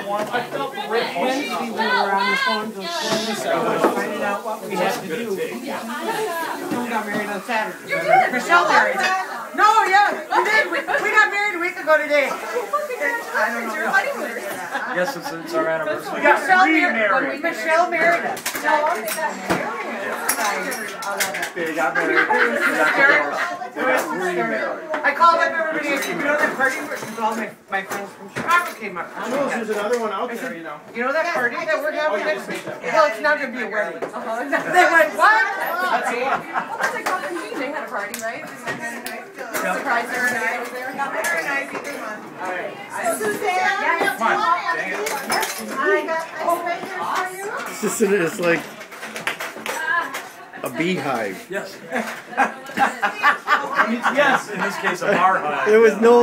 Wednesday we were on the phone till 4 finding out what we had to do. We got married on Saturday. Michelle married. No, yeah, we did. We got married a week ago today. I don't know. Yes, it's our anniversary. We got remarried. Michelle married us. They got married. I called up everybody. You know that party where all my friends from Chicago came up. There's another one out there, you know. You know that party that we're having next week? Well, it's not going to be a wedding. They went, what? That's the one. Well, that's like Coffee and Bean. They had a party, right? Surprised everybody was there. Very nice, good one. All right. Suzanne, Come on. Dang it. I got ice for you. It's like a beehive. Yes. Yes, in this case, a bar hive. There was no